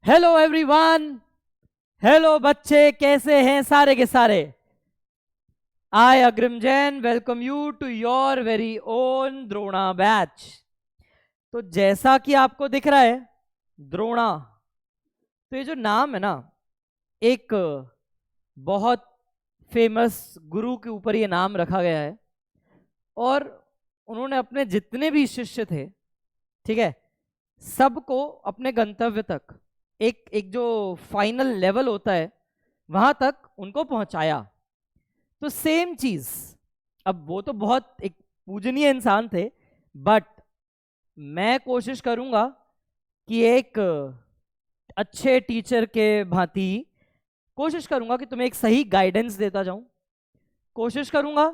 Hello everyone. Hello बच्चे, कैसे हैं सारे के सारे। I Agrim Jain welcome you to your very own Drona batch. तो जैसा कि आपको दिख रहा है द्रोणा, तो ये जो नाम है ना, एक बहुत फेमस गुरु के ऊपर ये नाम रखा गया है। और उन्होंने अपने जितने भी शिष्य थे, ठीक है, सबको अपने गंतव्य तक, एक एक जो फाइनल लेवल होता है वहां तक उनको पहुंचाया। तो सेम चीज, अब वो तो बहुत एक पूजनीय इंसान थे, बट मैं कोशिश करूंगा कि एक अच्छे टीचर के भांति कोशिश करूंगा कि तुम्हें एक सही गाइडेंस देता जाऊं। कोशिश करूंगा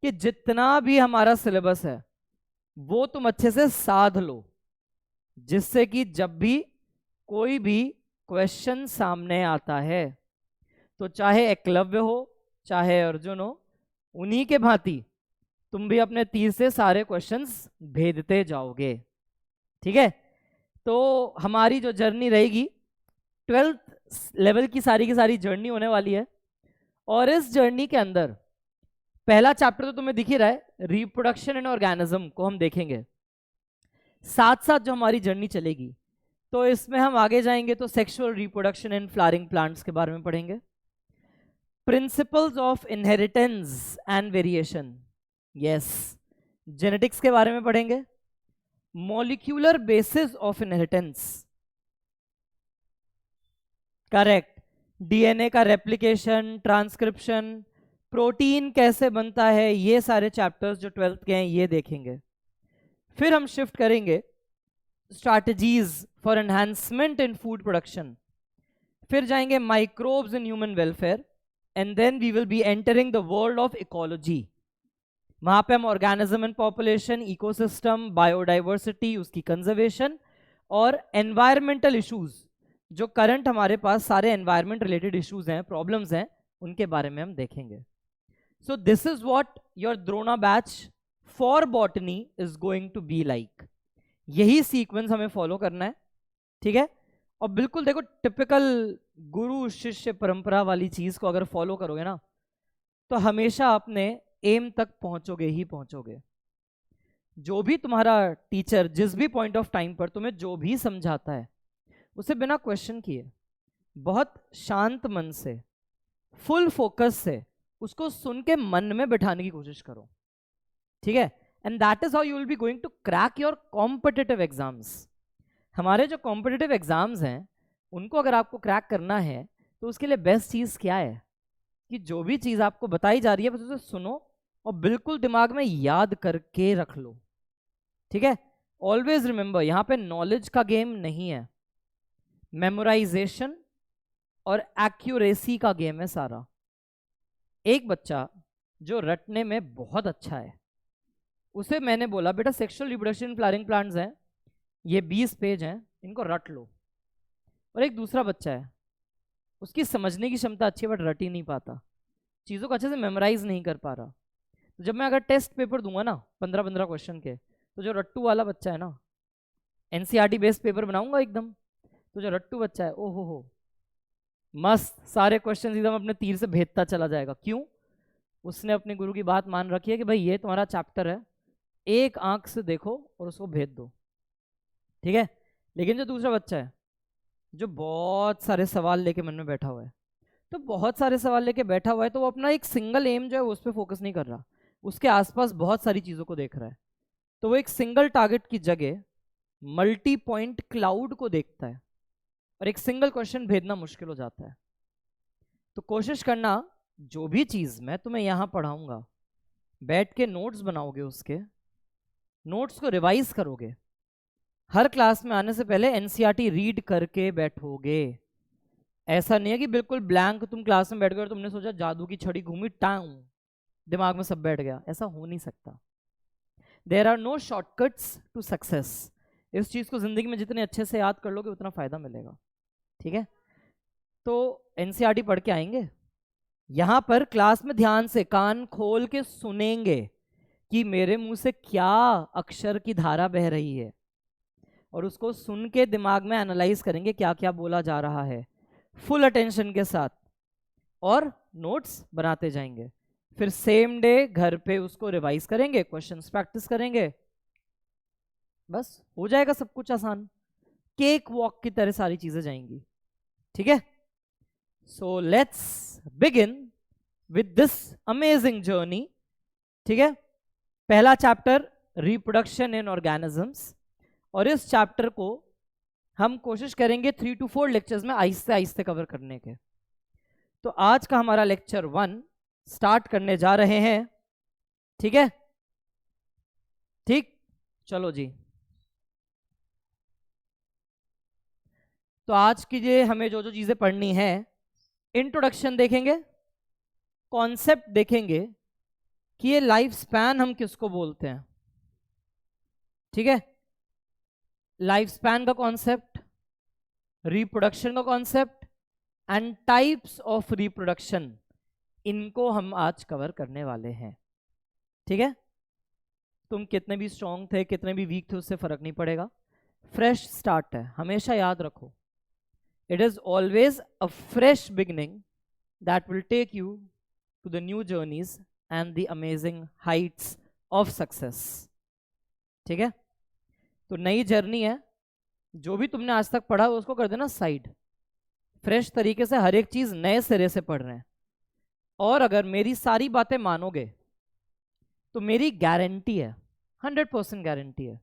कि जितना भी हमारा सिलेबस है वो तुम अच्छे से साध लो, जिससे कि जब भी कोई भी क्वेश्चन सामने आता है तो चाहे एकलव्य हो चाहे अर्जुन हो, उन्हीं के भांति तुम भी अपने तीर से सारे क्वेश्चंस भेजते जाओगे। ठीक है, तो हमारी जो जर्नी रहेगी 12th लेवल की सारी जर्नी होने वाली है। और इस जर्नी के अंदर पहला चैप्टर तो तुम्हें दिख ही रहा है, रिप्रोडक्शन इन ऑर्गेनिज्म को हम देखेंगे। साथ साथ जो हमारी जर्नी चलेगी तो इसमें हम आगे जाएंगे तो sexual reproduction in flowering plants के बारे में पढ़ेंगे, principles of inheritance and variation, yes, genetics के बारे में पढ़ेंगे, molecular basis of inheritance, correct, DNA का रेप्लिकेशन, ट्रांसक्रिप्शन, प्रोटीन कैसे बनता है, ये सारे चैप्टर्स जो 12th के हैं ये देखेंगे। फिर हम शिफ्ट करेंगे strategies for enhancement in food production, फिर जाएंगे microbes in human welfare, and then we will be entering the world of ecology. वहां पे हम organism and population, ecosystem, biodiversity, उसकी कंजर्वेशन और एनवायरमेंटल इश्यूज, जो करंट हमारे पास सारे एनवायरमेंट रिलेटेड इश्यूज हैं, प्रॉब्लम्स हैं, उनके बारे में हम देखेंगे। So this is what your Drona batch for botany is going to be like. यही सीक्वेंस हमें फॉलो करना है, ठीक है। और बिल्कुल देखो, टिपिकल गुरु शिष्य परंपरा वाली चीज को अगर फॉलो करोगे ना तो हमेशा अपने एम तक पहुंचोगे ही पहुंचोगे। जो भी तुम्हारा टीचर जिस भी पॉइंट ऑफ टाइम पर तुम्हें जो भी समझाता है उसे बिना क्वेश्चन किए बहुत शांत मन से, फुल फोकस से उसको सुन के मन में बिठाने की कोशिश करो, ठीक है। And that is how you will be going to crack your competitive exams. हमारे जो कॉम्पिटिटिव एग्जाम्स हैं उनको अगर आपको क्रैक करना है तो उसके लिए बेस्ट चीज क्या है कि जो भी चीज आपको बताई जा रही है बस उसे सुनो और बिल्कुल दिमाग में याद करके रख लो, ठीक है। ऑलवेज रिमेंबर, यहां पे नॉलेज का गेम नहीं है, मेमोराइजेशन और एक्यूरेसी का गेम है सारा। एक बच्चा जो रटने में बहुत अच्छा है उसे मैंने बोला बेटा सेक्सुअल रिप्रोडक्शन फ्लावरिंग प्लांट्स हैं, ये 20 पेज हैं, इनको रट लो। और एक दूसरा बच्चा है उसकी समझने की क्षमता अच्छी है बट रट ही नहीं पाता, चीज़ों को अच्छे से मेमोराइज नहीं कर पा रहा। तो जब मैं अगर टेस्ट पेपर दूंगा ना 15-15 क्वेश्चन के, तो जो रट्टू वाला बच्चा है ना, एनसीईआरटी बेस्ड पेपर बनाऊंगा एकदम, तो जो रट्टू बच्चा है ओ हो मस्त सारे क्वेश्चन एकदम अपने तीर से भेदता चला जाएगा। क्यों? उसने अपने गुरु की बात मान रखी है कि भाई ये तुम्हारा चैप्टर है, एक आंख से देखो और उसको भेद दो, ठीक है। लेकिन जो दूसरा बच्चा है जो बहुत सारे सवाल लेके मन में बैठा हुआ है, तो बहुत सारे सवाल लेके बैठा हुआ है तो वो अपना एक सिंगल एम जो है उस पर फोकस नहीं कर रहा, उसके आसपास बहुत सारी चीज़ों को देख रहा है। तो वो एक सिंगल टारगेट की जगह मल्टी पॉइंट क्लाउड को देखता है और एक सिंगल क्वेश्चन भेजना मुश्किल हो जाता है। तो कोशिश करना जो भी चीज़ मैं तुम्हें यहाँ पढ़ाऊंगा बैठ के नोट्स बनाओगे, उसके नोट्स को रिवाइज करोगे, हर क्लास में आने से पहले एनसीईआरटी रीड करके बैठोगे। ऐसा नहीं है कि बिल्कुल ब्लैंक तुम क्लास में बैठ गए और तुमने सोचा जादू की छड़ी घूमी टांग दिमाग में सब बैठ गया, ऐसा हो नहीं सकता। There are no shortcuts to success. इस चीज को जिंदगी में जितने अच्छे से याद कर लोगे उतना फायदा मिलेगा, ठीक है। तो एनसीईआरटी पढ़ के आएंगे, यहां पर क्लास में ध्यान से कान खोल के सुनेंगे कि मेरे मुंह से क्या अक्षर की धारा बह रही है, और उसको सुन के दिमाग में एनालाइज करेंगे क्या क्या बोला जा रहा है, फुल अटेंशन के साथ, और नोट्स बनाते जाएंगे। फिर सेम डे घर पे उसको रिवाइज करेंगे, क्वेश्चंस प्रैक्टिस करेंगे, बस हो जाएगा सब कुछ आसान। केक वॉक की तरह सारी चीजें जाएंगी। ठीक है, so let's begin with this amazing journey. ठीक है, पहला चैप्टर रिप्रोडक्शन इन ऑर्गेनिजम्स, और इस चैप्टर को हम कोशिश करेंगे 3 to 4 लेक्चर्स में आहिस्ते आहिस्ते कवर करने के। तो आज का हमारा लेक्चर 1 स्टार्ट करने जा रहे हैं। ठीक है, ठीक, चलो जी। तो आज की ये हमें जो जो चीजें पढ़नी है, इंट्रोडक्शन देखेंगे, कॉन्सेप्ट देखेंगे कि ये लाइफ स्पैन हम किसको बोलते हैं। ठीक है, लाइफ स्पैन का कॉन्सेप्ट, रिप्रोडक्शन का concept and types of reproduction, इनको हम आज कवर करने वाले हैं। ठीक है, तुम कितने भी स्ट्रांग थे, कितने भी वीक थे, उससे फर्क नहीं पड़ेगा। फ्रेश स्टार्ट है, हमेशा याद रखो, it is always a fresh beginning that will take you to the new journeys and the amazing heights of success. ठीक है, तो नई जर्नी है, जो भी तुमने आज तक पढ़ा उसको कर देना साइड, फ्रेश तरीके से हर एक चीज नए सिरे से पढ़ रहे हैं। और अगर मेरी सारी बातें मानोगे तो मेरी गारंटी है, 100% गारंटी है,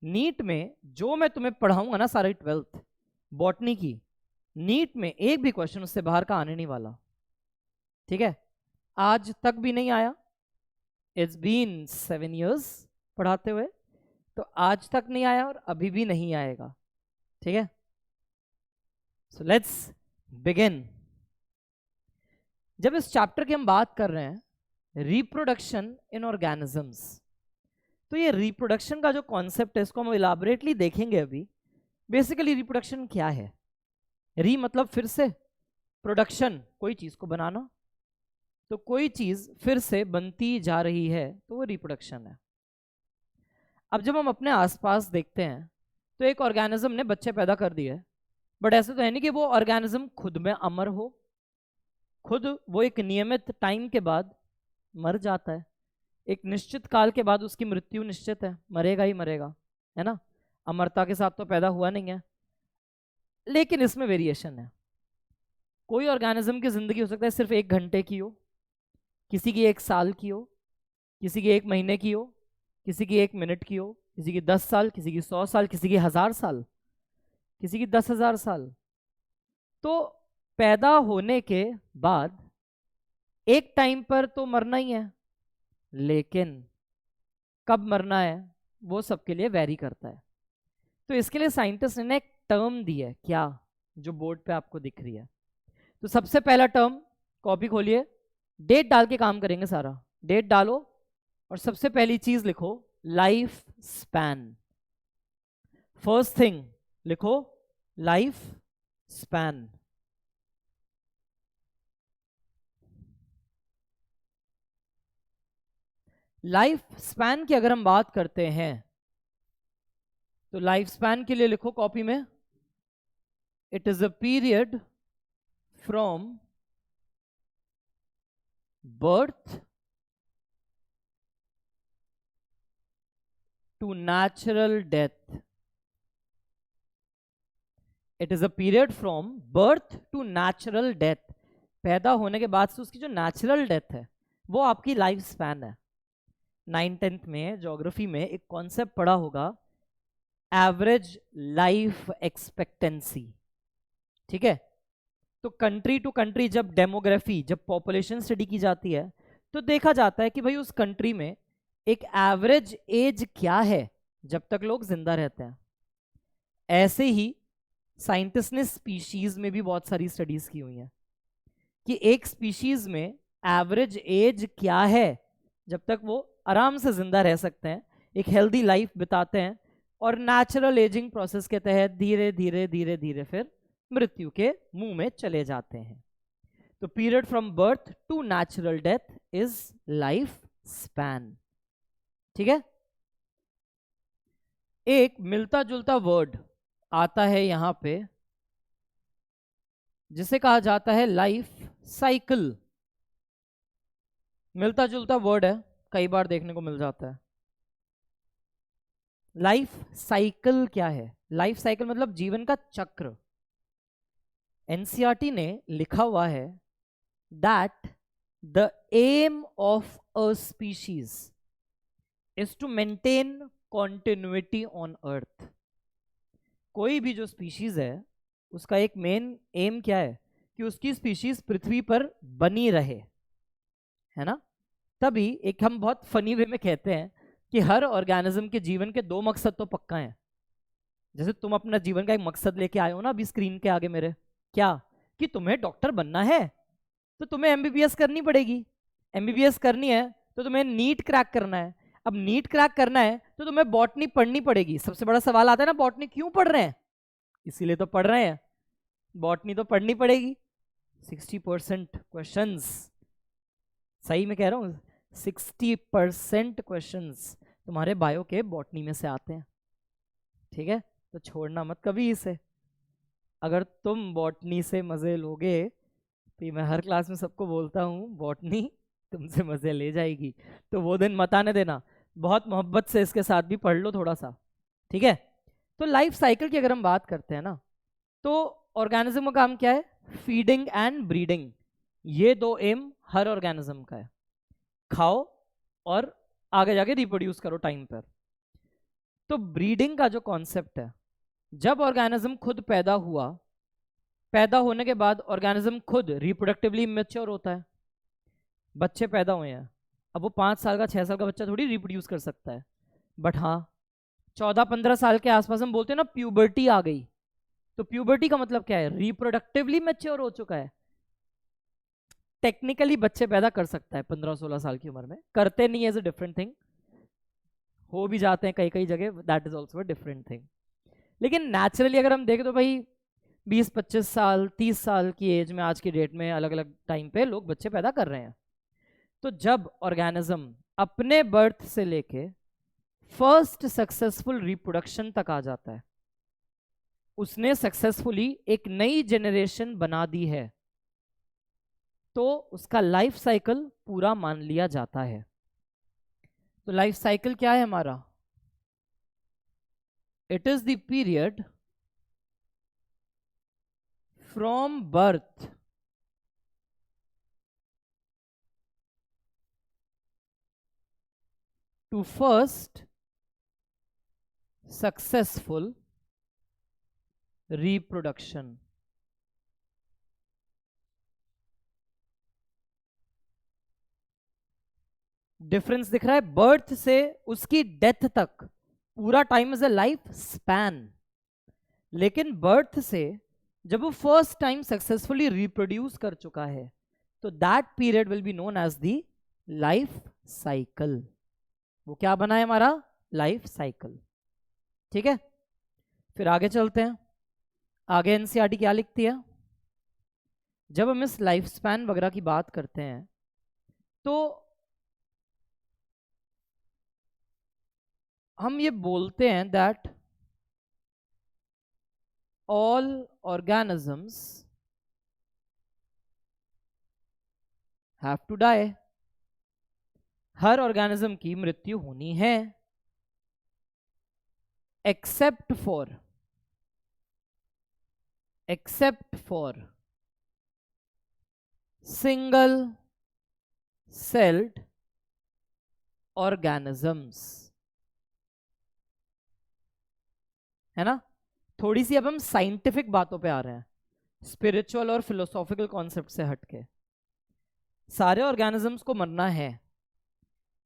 नीट में जो मैं तुम्हें पढ़ाऊंगा ना सारी 12th बॉटनी की, नीट में एक भी क्वेश्चन उससे बाहर का आने नहीं वाला। ठीक है, आज तक भी नहीं आया, इट्स बीन 7 years पढ़ाते हुए, तो आज तक नहीं आया और अभी भी नहीं आएगा। ठीक है, सो लेट्स बिगिन। जब इस चैप्टर की हम बात कर रहे हैं रिप्रोडक्शन इन ऑर्गेनिजम्स, तो ये रिप्रोडक्शन का जो कॉन्सेप्ट है इसको हम इलाबोरेटली देखेंगे अभी। बेसिकली रिप्रोडक्शन क्या है? री मतलब फिर से, प्रोडक्शन कोई चीज को बनाना, तो कोई चीज फिर से बनती जा रही है तो वो रिप्रोडक्शन है। अब जब हम अपने आसपास देखते हैं तो एक ऑर्गेनिज्म ने बच्चे पैदा कर दिए, बट ऐसे तो है नहीं कि वो ऑर्गेनिज्म खुद में अमर हो, खुद वो एक नियमित टाइम के बाद मर जाता है, एक निश्चित काल के बाद उसकी मृत्यु निश्चित है, मरेगा ही मरेगा, है ना, अमरता के साथ तो पैदा हुआ नहीं है। लेकिन इसमें वेरिएशन है, कोई ऑर्गेनिज्म की जिंदगी हो सकता है सिर्फ 1 घंटे की हो, किसी की 1 साल की हो, किसी की 1 महीने की हो, किसी की 1 मिनट की हो, किसी की 10 साल, किसी की 100 साल, किसी की 1000 साल, किसी की 10,000 साल। तो पैदा होने के बाद एक टाइम पर तो मरना ही है, लेकिन कब मरना है वो सबके लिए वेरी करता है। तो इसके लिए साइंटिस्ट ने एक टर्म दी है, क्या, जो बोर्ड पे आपको दिख रही है। तो सबसे पहला टर्म, कॉपी खोलिए, डेट डाल के काम करेंगे सारा, डेट डालो और सबसे पहली चीज लिखो लाइफ स्पैन। फर्स्ट थिंग लिखो लाइफ स्पैन। लाइफ स्पैन की अगर हम बात करते हैं तो लाइफ स्पैन के लिए लिखो कॉपी में, it is a period from birth to natural death. It is a period from birth to natural death, पैदा होने के बाद से उसकी जो नेचुरल डेथ है वो आपकी लाइफ स्पैन है। 9th-10th में ज्योग्राफी में एक कॉन्सेप्ट पढ़ा होगा, एवरेज लाइफ एक्सपेक्टेंसी। ठीक है, तो कंट्री टू कंट्री जब डेमोग्राफी, जब पॉपुलेशन स्टडी की जाती है तो देखा जाता है कि भाई उस कंट्री में एक एवरेज एज क्या है जब तक लोग जिंदा रहते हैं। ऐसे ही साइंटिस्ट ने स्पीशीज में भी बहुत सारी स्टडीज की हुई हैं कि एक स्पीशीज में एवरेज एज क्या है जब तक वो आराम से जिंदा रह सकते हैं, एक हेल्दी लाइफ बिताते हैं, और नेचुरल एजिंग प्रोसेस के तहत धीरे धीरे धीरे धीरे फिर मृत्यु के मुंह में चले जाते हैं। तो period from birth to natural death is life span. ठीक है, एक मिलता जुलता वर्ड आता है यहां पे जिसे कहा जाता है लाइफ साइकिल। मिलता जुलता वर्ड है, कई बार देखने को मिल जाता है। लाइफ साइकिल क्या है? लाइफ साइकिल मतलब जीवन का चक्र। एनसीईआरटी ने लिखा हुआ है that the aim of a species is to maintain continuity on earth. कोई भी जो स्पीशीज है उसका एक मेन एम क्या है कि उसकी स्पीशीज पृथ्वी पर बनी रहे, है ना। तभी एक हम बहुत फनी वे में कहते हैं कि हर ऑर्गेनिज्म के जीवन के दो मकसद तो पक्का हैं। जैसे तुम अपना जीवन का एक मकसद लेके आए हो ना अभी स्क्रीन के आगे मेरे, क्या कि तुम्हें डॉक्टर बनना है तो तुम्हें एमबीबीएस करनी पड़ेगी। एमबीबीएस करनी है तो तुम्हें नीट क्रैक करना है। अब नीट क्रैक करना है तो तुम्हें बॉटनी पढ़नी पड़ेगी। सबसे बड़ा सवाल आता है ना, बॉटनी क्यों पढ़ रहे हैं? इसीलिए तो पढ़ रहे हैं, बॉटनी तो पढ़नी पड़ेगी। 60% क्वेश्चंस, सही में कह रहा हूँ, 60% क्वेश्चंस तुम्हारे बायो के बॉटनी में से आते हैं। ठीक है, तो छोड़ना मत कभी इसे। अगर तुम बॉटनी से मजे लोगे तो मैं हर क्लास में सबको बोलता हूँ बॉटनी तुमसे मजे ले जाएगी, तो वो दिन मत आने देना। बहुत मोहब्बत से इसके साथ भी पढ़ लो थोड़ा सा, ठीक है। तो लाइफ साइकिल की अगर हम बात करते हैं ना, तो ऑर्गेनिज्म का काम क्या है? Feeding and breeding. ये दो एम हर ऑर्गेनिज्म का है, खाओ और आगे जाके रिप्रोड्यूस करो टाइम पर। तो ब्रीडिंग का जो कॉन्सेप्ट है, जब ऑर्गेनिज्म खुद पैदा हुआ, पैदा होने के बाद ऑर्गेनिज्म खुद रिप्रोडक्टिवली मैच्योर होता है। बच्चे पैदा हुए हैं, अब वो 5 साल का 6 साल का बच्चा थोड़ी रिप्रोड्यूस कर सकता है, बट हाँ 14-15 साल के आसपास हम बोलते हैं ना प्यूबर्टी आ गई। तो प्यूबर्टी का मतलब क्या है? रिप्रोडक्टिवली मैच्योर हो चुका है। टेक्निकली बच्चे पैदा कर सकता है 15-16 साल की उम्र में, करते नहीं एज अ डिफरेंट थिंग, हो भी जाते हैं कई कई जगह, that is also a different thing. लेकिन नेचुरली अगर हम देखें तो भाई 20-25 साल 30 साल की एज में आज की डेट में अलग अलग टाइम पे लोग बच्चे पैदा कर रहे हैं। तो जब ऑर्गेनिज्म अपने बर्थ से लेके फर्स्ट सक्सेसफुल रिप्रोडक्शन तक आ जाता है, उसने सक्सेसफुली एक नई जनरेशन बना दी है, तो उसका लाइफ साइकिल पूरा मान लिया जाता है। तो लाइफ साइकिल क्या है हमारा? It is the period from birth to first successful reproduction। Difference दिख रहा है? बर्थ से उसकी डेथ तक पूरा time is a life span, लेकिन बर्थ से जब वो फर्स्ट टाइम सक्सेसफुली रिप्रोड्यूस कर चुका है तो that period will be known as the life cycle. वो क्या बना है हमारा? Life cycle. ठीक है, फिर आगे चलते हैं। आगे एनसीईआरटी क्या लिखती है? जब हम इस लाइफ स्पैन वगैरह की बात करते हैं तो हम ये बोलते हैं that all organisms have to die. हर ऑर्गेनिज्म की मृत्यु होनी है, except for single celled organisms, है ना। थोड़ी सी अब हम साइंटिफिक बातों पे आ रहे हैं, स्पिरिचुअल और फिलोसॉफिकल कॉन्सेप्ट से हटके। सारे ऑर्गेनिजम्स को मरना है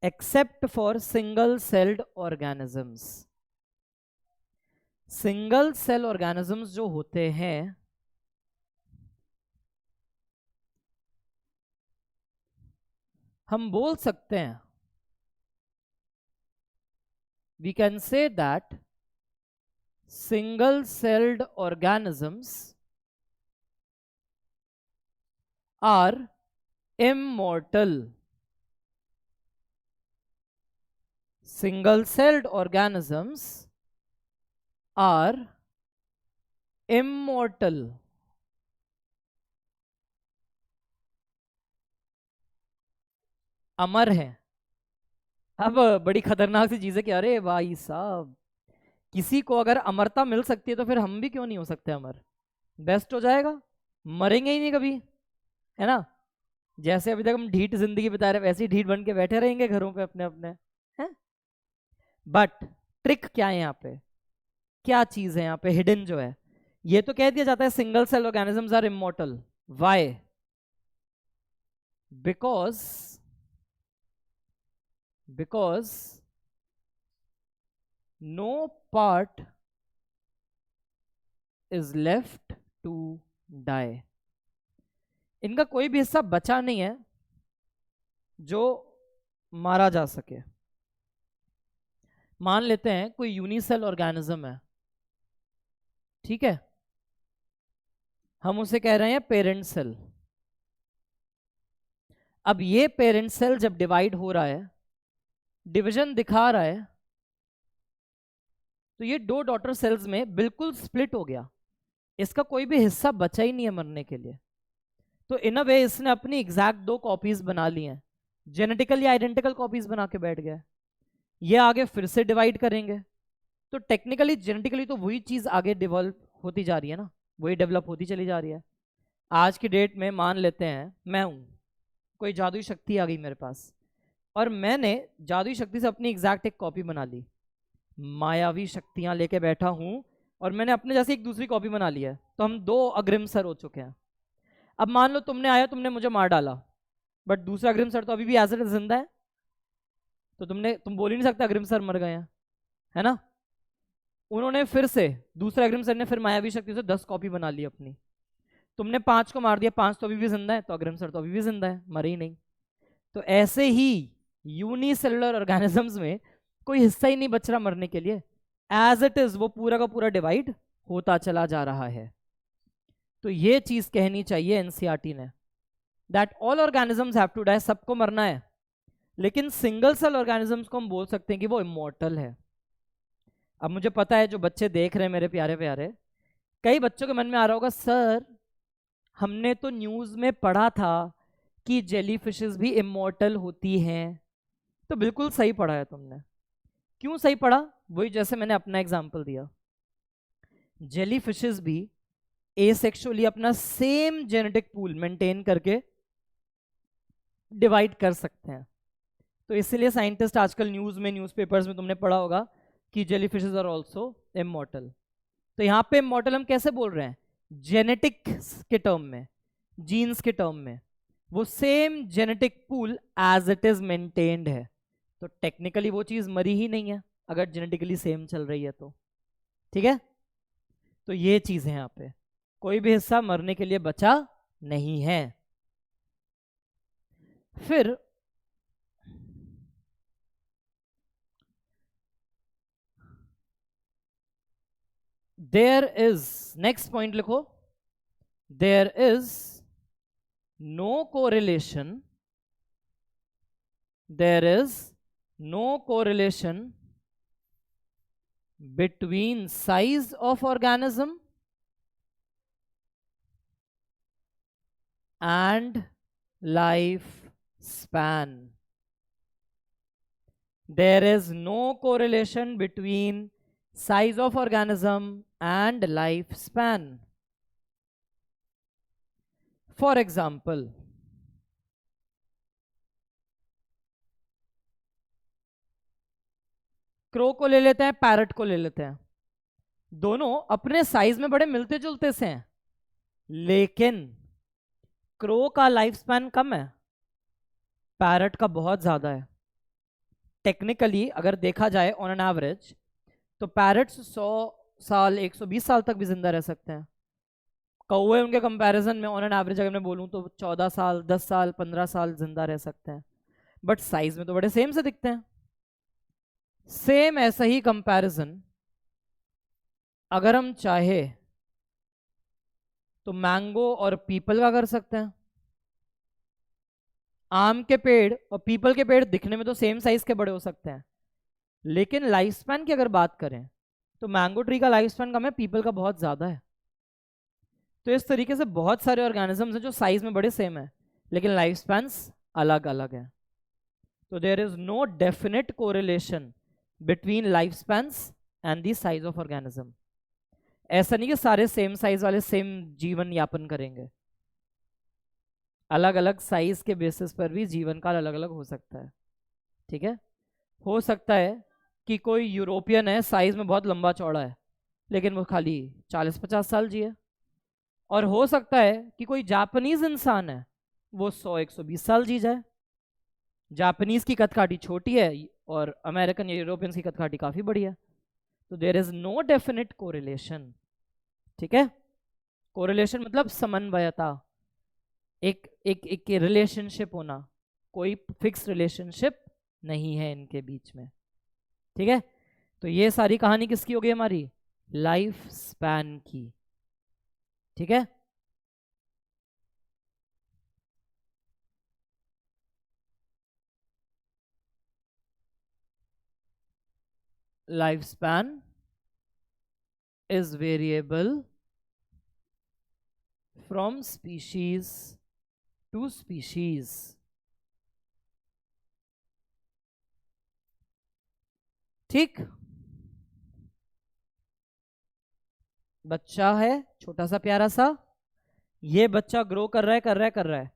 except for single celled organisms. Single cell organisms जो होते हैं हम बोल सकते हैं, we can say that single celled organisms are immortal। single celled organisms are immortal. अमर है। अब बड़ी खतरनाक सी चीज है कि अरे भाई साहब, किसी को अगर अमरता मिल सकती है तो फिर हम भी क्यों नहीं हो सकते अमर? बेस्ट हो जाएगा, मरेंगे ही नहीं कभी, है ना? जैसे अभी तक हम ढीठ जिंदगी बिता रहे वैसे ही ढीठ बन के बैठे रहेंगे घरों पे अपने अपने, हैं? बट ट्रिक क्या है यहाँ पे? क्या चीज है यहाँ पे हिडन जो है? ये तो कह दिया जाता है single cell organisms are immortal. Why? Because because no part is left to die. इनका कोई भी हिस्सा बचा नहीं है जो मारा जा सके। मान लेते हैं कोई यूनिसेल ऑर्गेनिज्म है, ठीक है, हम उसे कह रहे हैं पेरेंट सेल। अब ये पेरेंट सेल जब डिवाइड हो रहा है, डिवीजन दिखा रहा है, तो ये दो डॉटर सेल्स में बिल्कुल स्प्लिट हो गया, इसका कोई भी हिस्सा बचा ही नहीं है मरने के लिए। तो इन अ वे इसने अपनी एग्जैक्ट दो कॉपीज बना ली हैं, जेनेटिकली आइडेंटिकल कॉपीज बना के बैठ गया। ये आगे फिर से डिवाइड करेंगे, तो टेक्निकली जेनेटिकली तो वही चीज आगे डेवलप होती जा रही है ना, वही डेवलप होती चली जा रही है। आज की डेट में मान लेते हैं मैं हूं, कोई जादुई शक्ति आ गई मेरे पास, और मैंने जादुई शक्ति से अपनी एग्जैक्ट एक कॉपी बना ली, मायावी शक्तियां लेके बैठा हूं, और मैंने अपने जैसे एक दूसरी कॉपी बना ली है, तो हम दो अग्रिम सर हो चुके हैं। अब मान लो तुमने आया, तुमने मुझे मार डाला, बट दूसरा अग्रिम सर तो अभी भी एज इट इज जिंदा है, तो तुम बोल ही नहीं सकते अग्रिम सर मर गए हैं, है ना? उन्होंने फिर से, दूसरे अग्रिम सर ने फिर मायावी शक्ति से 10 कॉपी बना ली अपनी, तुमने 5 को मार दिया, 5 तो अभी भी जिंदा है, तो अग्रिम सर तो अभी भी जिंदा है, मरे ही नहीं। तो ऐसे ही यूनिसेलुलर ऑर्गेनिजम्स में कोई हिस्सा ही नहीं बच रहा मरने के लिए, एज इट इज वो पूरा का पूरा डिवाइड होता चला जा रहा है। तो ये चीज कहनी चाहिए एनसीईआरटी ने, that all organisms have to die, सबको मरना है, लेकिन सिंगल सेल ऑर्गेनिजम्स को हम बोल सकते हैं कि वो इमॉर्टल है। अब मुझे पता है जो बच्चे देख रहे हैं मेरे प्यारे प्यारे, कई बच्चों के मन में आ रहा होगा, सर हमने तो न्यूज में पढ़ा था कि जेली फिशेस भी इमॉर्टल होती हैं। तो बिल्कुल सही पढ़ा है तुमने। क्यों सही पढ़ा? वही जैसे मैंने अपना एग्जांपल दिया, जेली फिशेस भी एसेक्सुअली अपना सेम जेनेटिक पूल मेंटेन करके डिवाइड कर सकते हैं। तो इसलिए साइंटिस्ट आजकल न्यूज में, न्यूज़पेपर्स में तुमने पढ़ा होगा कि jelly fishes are also immortal. तो यहाँ पे इमॉर्टल हम कैसे बोल रहे हैं? जेनेटिक्स के टर्म में, जीन्स के टर्म में, वो same genetic pool as it is maintained है। तो टेक्निकली वो चीज मरी ही नहीं है अगर जेनेटिकली सेम चल रही है तो, ठीक है? तो ये चीज है, यहाँ पे कोई भी हिस्सा मरने के लिए बचा नहीं है। फिर देयर इज, नेक्स्ट पॉइंट लिखो, there is no correlation, there is no correlation between size of organism and life span. There is no correlation between size of organism and lifespan. For example, crow को ले लेते हैं, parrot को ले लेते हैं, दोनों अपने साइज में बड़े मिलते जुलते से हैं, लेकिन क्रो का लाइफ स्पैन कम है, पैरट का बहुत ज्यादा है। टेक्निकली अगर देखा जाए ऑन एन एवरेज, तो पैरट्स 100 साल 120 साल तक भी जिंदा रह सकते हैं। कौवे उनके कंपैरिजन में ऑन एन एवरेज अगर मैं बोलूं तो 14 साल, 10 साल, 15 साल जिंदा रह सकते हैं, बट साइज में तो बड़े सेम से दिखते हैं। सेम ऐसा ही कंपैरिजन अगर हम चाहे तो मैंगो और पीपल का कर सकते हैं। आम के पेड़ और पीपल के पेड़ दिखने में तो सेम साइज के बड़े हो सकते हैं, लेकिन लाइफ स्पैन की अगर बात करें तो मैंगो ट्री का लाइफ स्पैन कम है, पीपल का बहुत ज्यादा है। तो इस तरीके से बहुत सारे ऑर्गेनिजम्स हैं जो साइज में बड़े सेम है लेकिन लाइफ स्पैन्स अलग अलग है। तो there is no definite correlation between life spans and the size of organism. ऐसा नहीं कि सारे सेम साइज वाले सेम जीवन यापन करेंगे, अलग अलग साइज के बेसिस पर भी जीवन काल अलग अलग हो सकता है। ठीक है, हो सकता है कि कोई यूरोपियन है, साइज में बहुत लंबा चौड़ा है, लेकिन वो खाली 40-50 साल जिए। और हो सकता है कि कोई जापानीज इंसान है, वो 100-120 साल जी जाए। जापानीज की कदकाठी छोटी है और अमेरिकन या यूरोपियंस की कदकाठी काफी बड़ी है। तो there is no definite correlation. ठीक है, कोरिलेशन मतलब समन्वयता, एक एक एक रिलेशनशिप होना, कोई फिक्स रिलेशनशिप नहीं है इनके बीच में। ठीक है, तो ये सारी कहानी किसकी हो गई हमारी, लाइफ स्पैन की। ठीक है, life span is variable from species to species। ठीक, बच्चा है छोटा सा प्यारा सा, ये बच्चा ग्रो कर रहा है कर रहा है कर रहा है।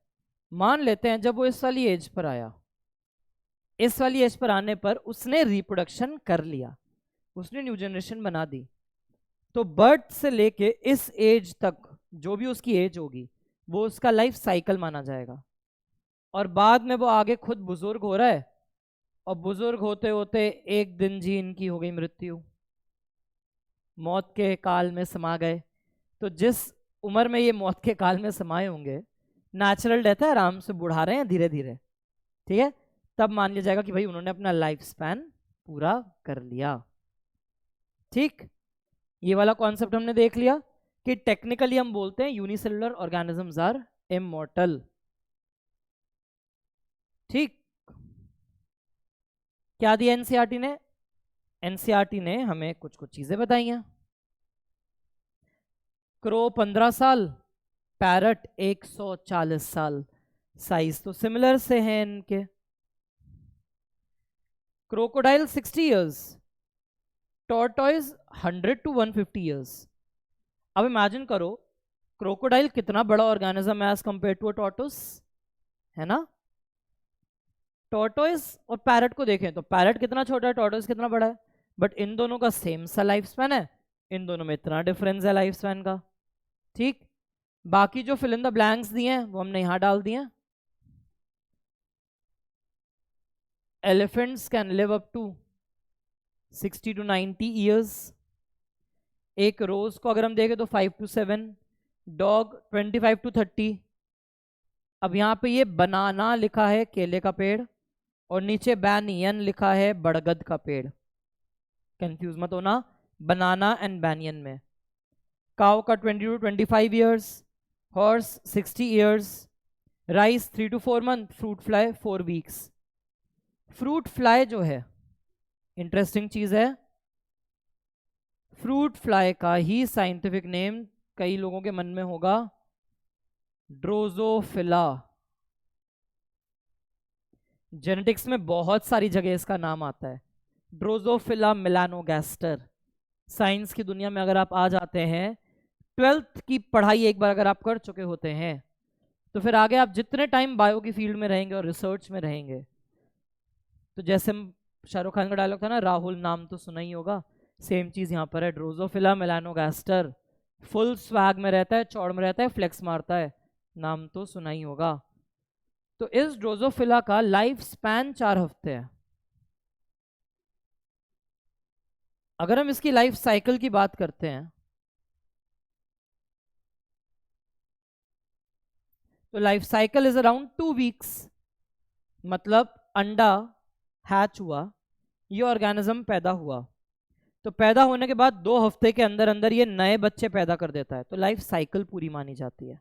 मान लेते हैं जब वो इस वाली एज पर आया, इस वाली एज पर आने पर उसने रिप्रोडक्शन कर लिया, उसने न्यू जनरेशन बना दी। तो बर्थ से लेके इस एज तक जो भी उसकी एज होगी वो उसका लाइफ साइकिल माना जाएगा। और बाद में वो आगे खुद बुजुर्ग हो रहा है और बुजुर्ग होते होते एक दिन जी इनकी हो गई मृत्यु, मौत के काल में समा गए। तो जिस उम्र में ये मौत के काल में समाये होंगे, नेचुरल डेथ है, आराम से बुढ़ा रहे हैं धीरे धीरे। ठीक है, तब मान लिया जाएगा कि भाई उन्होंने अपना लाइफ स्पैन पूरा कर लिया। ठीक, ये वाला कॉन्सेप्ट हमने देख लिया कि टेक्निकली हम बोलते हैं यूनिसेलुलर ऑर्गेनिजम्स आर इमॉर्टल। ठीक, क्या दिया एनसीईआरटी ने, एनसीईआरटी ने हमें कुछ कुछ चीजें बताई हैं। क्रो 15 साल, पैरट 140 साल, साइज तो सिमिलर से हैं इनके। Crocodile 60 years, tortoise 100 to 150 years. अब इमेजिन करो क्रोकोडाइल कितना बड़ा ऑर्गेनिज्म है एज कंपेयर टू अ टॉर्टोस, है ना। टॉर्टोइज और पैरट को देखें तो पैरट कितना छोटा है, टॉर्टोइज कितना बड़ा है, बट इन दोनों का सेम सा लाइफ स्पैन है, इन दोनों में इतना डिफरेंस है लाइफ स्पैन का। ठीक, बाकी जो फिल इन द ब्लैंक्स दिए हैं वो हमने यहां डाल दिए हैं। Elephants can live up to 60 to 90 years. एक रोज को अगर हम देखें तो 5 to 7, डॉग 25 to 30। अब यहाँ पे ये बनाना लिखा है केले का पेड़ और नीचे बैनियन लिखा है बड़गद का पेड़, कंफ्यूज मत होना बनाना एंड बैनियन में। काउ का 20 to 25 years, horse 60 years, rice 3 to 4 month, fruit fly 4 weeks. Fruit fly जो है इंटरेस्टिंग चीज है, फ्रूट फ्लाई का ही साइंटिफिक नेम कई लोगों के मन में होगा ड्रोजोफिला। जेनेटिक्स में बहुत सारी जगह इसका नाम आता है, ड्रोजोफिला मेलानोगैस्टर। साइंस की दुनिया में अगर आप आ जाते हैं, 12th की पढ़ाई एक बार अगर आप कर चुके होते हैं तो फिर आगे आप जितने टाइम बायो की फील्ड में रहेंगे और रिसर्च में रहेंगे, तो जैसे शाहरुख खान का डायलॉग था ना, राहुल नाम तो सुना ही होगा, सेम चीज यहाँ पर है। ड्रोजोफिला मेलानोगैस्टर फुल स्वैग में रहता है, चौड़ में रहता है, फ्लेक्स मारता है, नाम तो सुना ही होगा। तो इस ड्रोजोफिला का लाइफ स्पैन 4 हफ्ते है। अगर हम इसकी लाइफ साइकिल की बात करते हैं तो life cycle is around 2 weeks. मतलब अंडा हैच हुआ, ये ऑर्गेनिज्म पैदा हुआ, तो पैदा होने के बाद 2 हफ्ते के अंदर अंदर ये नए बच्चे पैदा कर देता है, तो लाइफ साइकिल पूरी मानी जाती है।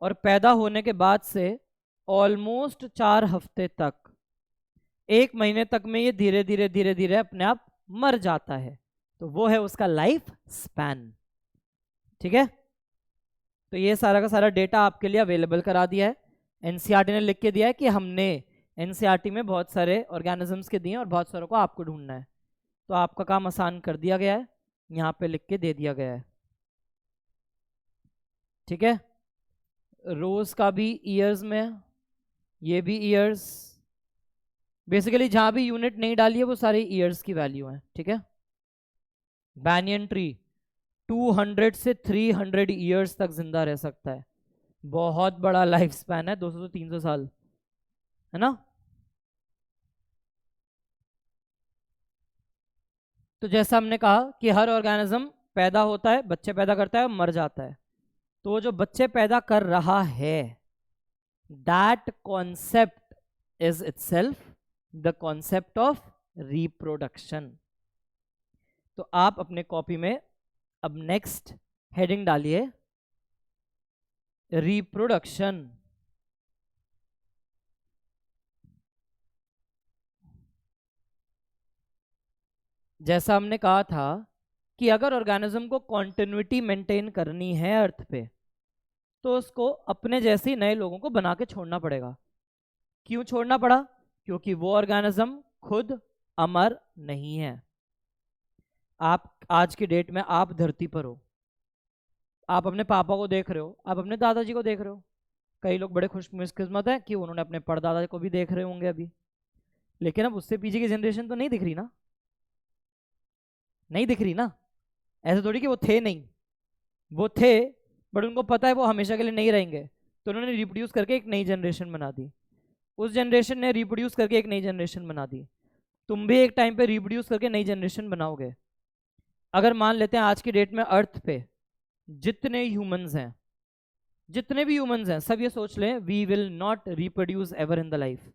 और पैदा होने के बाद से ऑलमोस्ट 4 हफ्ते तक, 1 महीने तक में ये धीरे धीरे धीरे धीरे अपने आप मर जाता है। तो वो है उसका लाइफ स्पैन। ठीक है, तो ये सारा का सारा डेटा आपके लिए अवेलेबल करा दिया है। एनसीईआरटी ने लिख के दिया है कि हमने एनसीईआरटी में बहुत सारे ऑर्गेनिजम्स के दिए और बहुत सारों को आपको ढूंढना है, तो आपका काम आसान कर दिया गया है, यहाँ पे लिख के दे दिया गया है। ठीक है, रोज का भी ईयर्स में, ये भी ईयर्स, बेसिकली जहां भी यूनिट नहीं डाली है वो सारी ईयर्स की वैल्यू है। ठीक है, बैनियन ट्री 200 से 300 ईयर्स तक जिंदा रह सकता है, बहुत बड़ा लाइफ स्पैन है, 200 से 300 साल, है ना। तो जैसा हमने कहा कि हर ऑर्गेनिज्म पैदा होता है, बच्चे पैदा करता है और मर जाता है, तो वो जो बच्चे पैदा कर रहा है, that concept is itself the concept of reproduction. तो आप अपने कॉपी में अब नेक्स्ट हेडिंग डालिए, रिप्रोडक्शन। जैसा हमने कहा था कि अगर ऑर्गेनिज्म को कॉन्टिन्यूटी मेंटेन करनी है अर्थ पे, तो उसको अपने जैसे नए लोगों को बना के छोड़ना पड़ेगा। क्यों छोड़ना पड़ा? क्योंकि वो ऑर्गेनिज्म खुद अमर नहीं है। आप आज की डेट में आप धरती पर हो, आप अपने पापा को देख रहे हो, आप अपने दादाजी को देख रहे हो, कई लोग बड़े खुशकिस्मत हैं कि उन्होंने अपने परदादा को भी देख रहे होंगे अभी, लेकिन अब उससे पीछे की जनरेशन तो नहीं दिख रही ना, नहीं दिख रही ना। ऐसे थोड़ी कि वो थे नहीं, वो थे, बट उनको पता है वो हमेशा के लिए नहीं रहेंगे, तो उन्होंने रिप्रोड्यूस करके एक नई जनरेशन बना दी, उस जनरेशन ने रिप्रोड्यूस करके एक नई जनरेशन बना दी। तुम भी एक टाइम पे रिप्रोड्यूस करके नई जनरेशन बनाओगे। अगर मान लेते हैं आज की डेट में अर्थ पे जितने ह्यूमंस हैं, जितने भी ह्यूमंस हैं, सब ये सोच लें we will not reproduce ever in the life,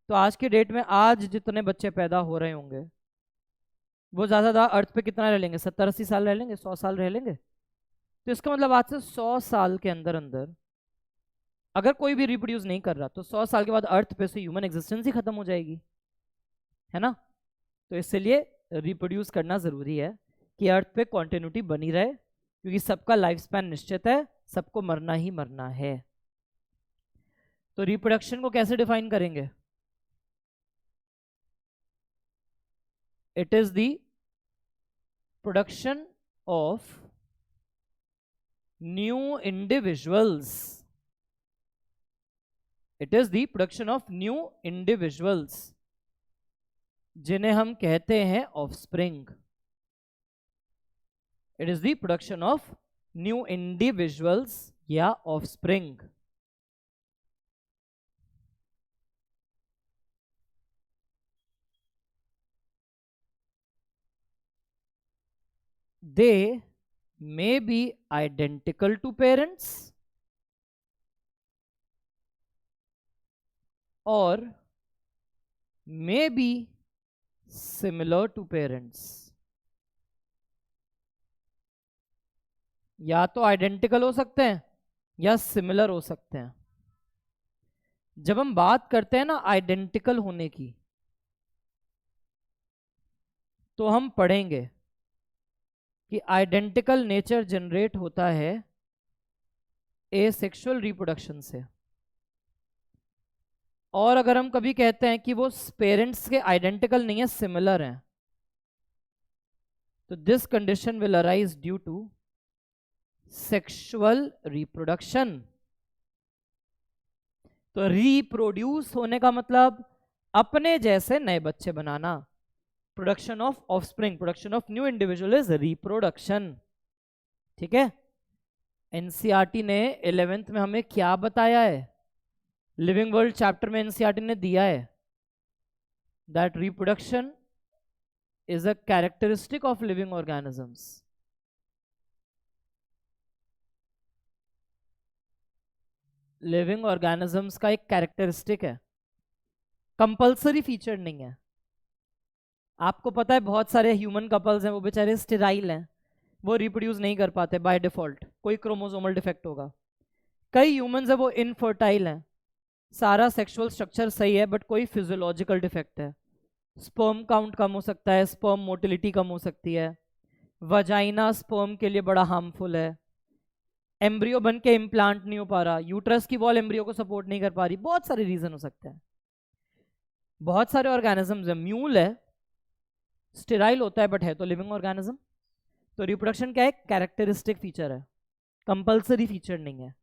तो आज की डेट में आज जितने बच्चे पैदा हो रहे होंगे वो ज़्यादा ज़्यादा अर्थ पे कितना रह लेंगे? 70-80 साल रह लेंगे, 100 साल रह लेंगे। तो इसका मतलब आज से 100 साल के अंदर अंदर अगर कोई भी रिप्रोड्यूस नहीं कर रहा, तो 100 साल के बाद अर्थ पे से ह्यूमन एग्जिस्टेंस ही खत्म हो जाएगी, है ना। तो इसलिए रिप्रोड्यूस करना ज़रूरी है कि अर्थ पे कॉन्टिन्यूटी बनी रहे, क्योंकि सबका लाइफ स्पैन निश्चित है, सबको मरना ही मरना है। तो रिप्रोडक्शन को कैसे डिफाइन करेंगे? It is the production of new individuals, it is the production of new individuals, जिन्हें हम कहते हैं offspring. It is the production of new individuals या offspring. They may be identical to parents or may be similar to parents। या तो identical हो सकते हैं या सिमिलर हो सकते हैं। जब हम बात करते हैं ना आइडेंटिकल होने की, तो हम पढ़ेंगे कि आइडेंटिकल नेचर जनरेट होता है एसेक्सुअल रिप्रोडक्शन से, और अगर हम कभी कहते हैं कि वो पेरेंट्स के आइडेंटिकल नहीं है, सिमिलर हैं, तो this condition will arise due to sexual reproduction. तो रिप्रोड्यूस होने का मतलब अपने जैसे नए बच्चे बनाना। Production of offspring, production of new individual is reproduction. ठीक है, एनसीईआरटी ने 11th में हमें क्या बताया है? लिविंग वर्ल्ड चैप्टर में एनसीईआरटी ने दिया है that reproduction is a characteristic of living organisms. Living organisms का एक कैरेक्टरिस्टिक है, कंपल्सरी फीचर नहीं है। आपको पता है बहुत सारे ह्यूमन कपल्स हैं, वो बेचारे स्टेराइल हैं, वो रिप्रोड्यूस नहीं कर पाते बाय डिफॉल्ट, कोई क्रोमोसोमल डिफेक्ट होगा। कई ह्यूमंस है वो इनफर्टाइल हैं, सारा सेक्सुअल स्ट्रक्चर सही है बट कोई फिजियोलॉजिकल डिफेक्ट है, स्पर्म काउंट कम हो सकता है, स्पर्म मोटिलिटी कम हो सकती है, वजाइना स्पर्म के लिए बड़ा हार्मफुल है, एम्ब्रियो बन के इम्प्लांट नहीं हो पा रहा, यूट्रस की वॉल एम्ब्रियो को सपोर्ट नहीं कर पा रही, बहुत सारे रीजन हो सकते हैं। बहुत सारे ऑर्गेनिजम्स है, म्यूल है, स्टेराइल होता है बट है तो लिविंग ऑर्गेनिज्म। तो रिप्रोडक्शन क्या है, कैरेक्टरिस्टिक फीचर है, कंपल्सरी फीचर नहीं है।